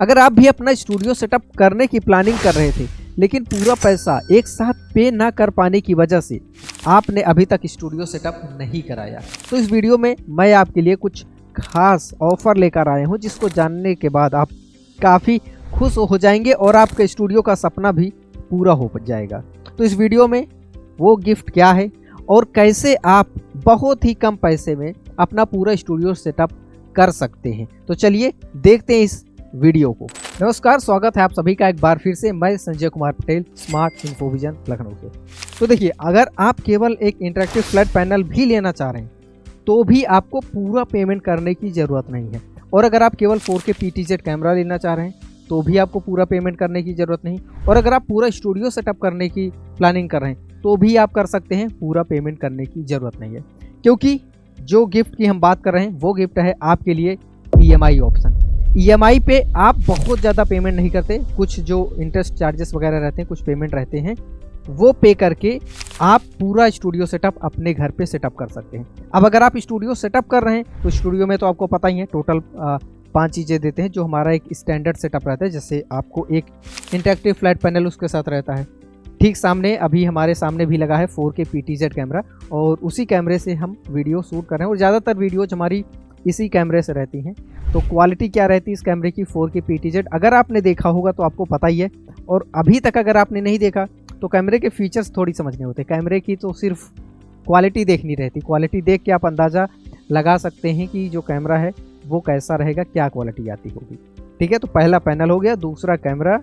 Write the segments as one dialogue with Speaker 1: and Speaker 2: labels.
Speaker 1: अगर आप भी अपना स्टूडियो सेटअप करने की प्लानिंग कर रहे थे लेकिन पूरा पैसा एक साथ पे ना कर पाने की वजह से आपने अभी तक स्टूडियो सेटअप नहीं कराया, तो इस वीडियो में मैं आपके लिए कुछ खास ऑफर लेकर आया हूं जिसको जानने के बाद आप काफ़ी खुश हो जाएंगे और आपके स्टूडियो का सपना भी पूरा हो जाएगा। तो इस वीडियो में वो गिफ्ट क्या है और कैसे आप बहुत ही कम पैसे में अपना पूरा स्टूडियो सेटअप कर सकते हैं, तो चलिए देखते हैं इस वीडियो को। नमस्कार, स्वागत है आप सभी का एक बार फिर से। मैं संजय कुमार पटेल, स्मार्ट इन्फोविजन लखनऊ से। तो देखिए, अगर आप केवल एक इंटरेक्टिव फ्लैट पैनल भी लेना चाह रहे हैं तो भी आपको पूरा पेमेंट करने की ज़रूरत नहीं है, और अगर आप केवल 4K PTZ कैमरा लेना चाह रहे हैं तो भी आपको पूरा पेमेंट करने की ज़रूरत नहीं, और अगर आप पूरा स्टूडियो सेटअप करने की प्लानिंग कर रहे हैं तो भी आप कर सकते हैं, पूरा पेमेंट करने की ज़रूरत नहीं है। क्योंकि जो गिफ्ट की हम बात कर रहे हैं वो गिफ्ट है आपके लिए EMI ऑप्शन। EMI पे आप बहुत ज़्यादा पेमेंट नहीं करते, कुछ जो इंटरेस्ट चार्जेस वगैरह रहते हैं, कुछ पेमेंट रहते हैं, वो पे करके आप पूरा स्टूडियो सेटअप अपने घर पे सेटअप कर सकते हैं। अब अगर आप स्टूडियो सेटअप कर रहे हैं तो स्टूडियो में तो आपको पता ही है टोटल 5 चीज़ें देते हैं जो हमारा एक स्टैंडर्ड सेटअप रहता है। जैसे आपको एक इंटरेक्टिव फ्लैट पैनल उसके साथ रहता है, ठीक सामने अभी हमारे सामने भी लगा है 4K PTZ कैमरा, और उसी कैमरे से हम वीडियो शूट कर रहे हैं और ज़्यादातर वीडियोज हमारी इसी कैमरे से रहती हैं। तो क्वालिटी क्या रहती है इस कैमरे की, 4K PTZ, अगर आपने देखा होगा तो आपको पता ही है, और अभी तक अगर आपने नहीं देखा तो कैमरे के फीचर्स थोड़ी समझने होते। कैमरे की तो सिर्फ क्वालिटी देखनी रहती, क्वालिटी देख के आप अंदाज़ा लगा सकते हैं कि जो कैमरा है वो कैसा रहेगा, क्या क्वालिटी आती होगी। ठीक है, तो पहला पैनल हो गया, दूसरा कैमरा।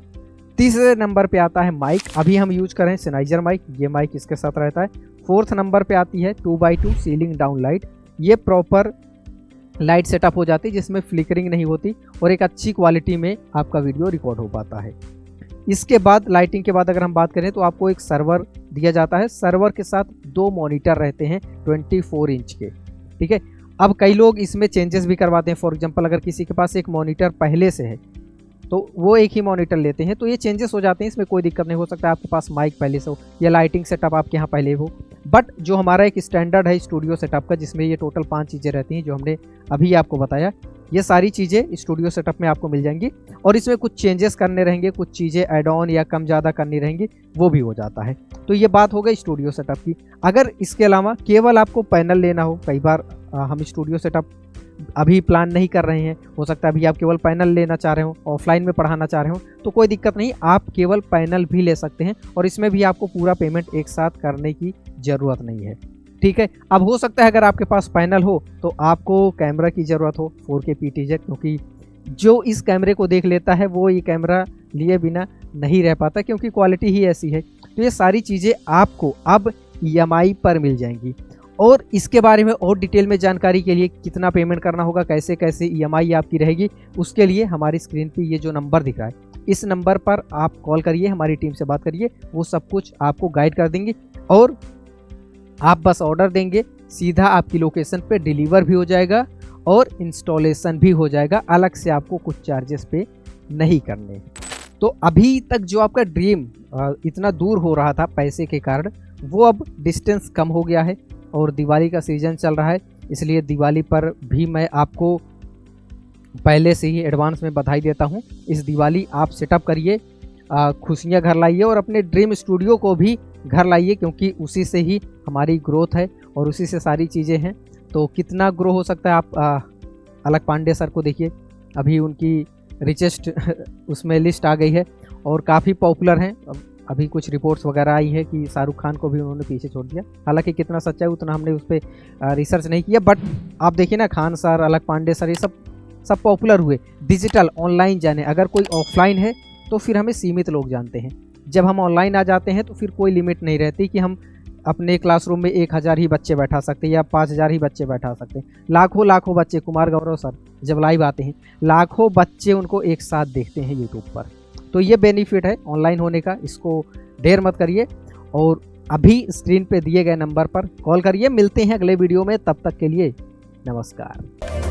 Speaker 1: तीसरे नंबर पे आता है माइक। अभी हम यूज करें सेनाइजर माइक, ये माइक इसके साथ रहता है। फोर्थ नंबर पे आती है 2x2 सीलिंग डाउन लाइट। ये प्रॉपर लाइट सेटअप हो जाती है जिसमें फ्लिकरिंग नहीं होती और एक अच्छी क्वालिटी में आपका वीडियो रिकॉर्ड हो पाता है। इसके बाद लाइटिंग के बाद अगर हम बात करें तो आपको एक सर्वर दिया जाता है। सर्वर के साथ 2 मॉनिटर रहते हैं 24 इंच के। ठीक है, अब कई लोग इसमें चेंजेस भी करवाते हैं। फॉर एग्जांपल, अगर किसी के पास एक मॉनिटर पहले से है तो वो एक ही मॉनिटर लेते हैं, तो ये चेंजेस हो जाते हैं, इसमें कोई दिक्कत नहीं। हो सकता है आपके पास माइक पहले से हो या लाइटिंग सेटअप आपके यहाँ पहले हो, बट जो हमारा एक स्टैंडर्ड है स्टूडियो सेटअप का, जिसमें ये टोटल 5 चीज़ें रहती हैं जो हमने अभी आपको बताया, ये सारी चीज़ें स्टूडियो सेटअप में आपको मिल जाएंगी। और इसमें कुछ चेंजेस करने रहेंगे, कुछ चीज़ें ऐड ऑन या कम ज़्यादा करनी रहेंगी, वो भी हो जाता है। तो ये बात हो गई स्टूडियो सेटअप की। अगर इसके अलावा केवल आपको पैनल लेना हो, कई बार हम स्टूडियो सेटअप अभी प्लान नहीं कर रहे हैं, हो सकता है अभी आप केवल पैनल लेना चाह रहे हो, ऑफलाइन में पढ़ाना चाह रहे हो, तो कोई दिक्कत नहीं, आप केवल पैनल भी ले सकते हैं और इसमें भी आपको पूरा पेमेंट एक साथ करने की ज़रूरत नहीं है। ठीक है, अब हो सकता है अगर आपके पास पैनल हो तो आपको कैमरा की ज़रूरत हो 4K PTZ, क्योंकि जो इस कैमरे को देख लेता है वो ये कैमरा लिए बिना नहीं रह पाता, क्योंकि क्वालिटी ही ऐसी है। तो ये सारी चीज़ें आपको अब EMI पर मिल जाएंगी। और इसके बारे में और डिटेल में जानकारी के लिए, कितना पेमेंट करना होगा, कैसे कैसे EMI आपकी रहेगी, उसके लिए हमारी स्क्रीन पे ये जो नंबर दिख रहा है, इस नंबर पर आप कॉल करिए, हमारी टीम से बात करिए, वो सब कुछ आपको गाइड कर देंगे और आप बस ऑर्डर देंगे, सीधा आपकी लोकेशन पे डिलीवर भी हो जाएगा और इंस्टॉलेशन भी हो जाएगा। अलग से आपको कुछ चार्जेस पे नहीं करने। तो अभी तक जो आपका ड्रीम इतना दूर हो रहा था पैसे के कारण, वो अब डिस्टेंस कम हो गया है और दिवाली का सीज़न चल रहा है, इसलिए दिवाली पर भी मैं आपको पहले से ही एडवांस में बधाई देता हूं। इस दिवाली आप सेटअप करिए, खुशियां घर लाइए और अपने ड्रीम स्टूडियो को भी घर लाइए, क्योंकि उसी से ही हमारी ग्रोथ है और उसी से सारी चीज़ें हैं। तो कितना ग्रो हो सकता है, आप अलक पांडे सर को देखिए, अभी उनकी रिचेस्ट उसमें लिस्ट आ गई है और काफ़ी पॉपुलर हैं। अभी कुछ रिपोर्ट्स वगैरह आई है कि शाहरुख खान को भी उन्होंने पीछे छोड़ दिया, हालांकि कितना सच्चा है उतना हमने उस पर रिसर्च नहीं किया, बट आप देखिए ना, खान सर, अलक पांडे सर, ये सब पॉपुलर हुए डिजिटल ऑनलाइन जाने। अगर कोई ऑफलाइन है तो फिर हमें सीमित लोग जानते हैं, जब हम ऑनलाइन आ जाते हैं तो फिर कोई लिमिट नहीं रहती कि हम अपने क्लासरूम में 1000 ही बच्चे बैठा सकते हैं या 5000 ही बच्चे बैठा सकते हैं। लाखों लाखों बच्चे, कुमार गौरव सर जब लाइव आते हैं, लाखों बच्चे उनको एक साथ देखते हैं यूट्यूब पर। तो ये बेनिफिट है ऑनलाइन होने का, इसको देर मत करिए और अभी स्क्रीन पे दिए गए नंबर पर कॉल करिए। मिलते हैं अगले वीडियो में, तब तक के लिए नमस्कार।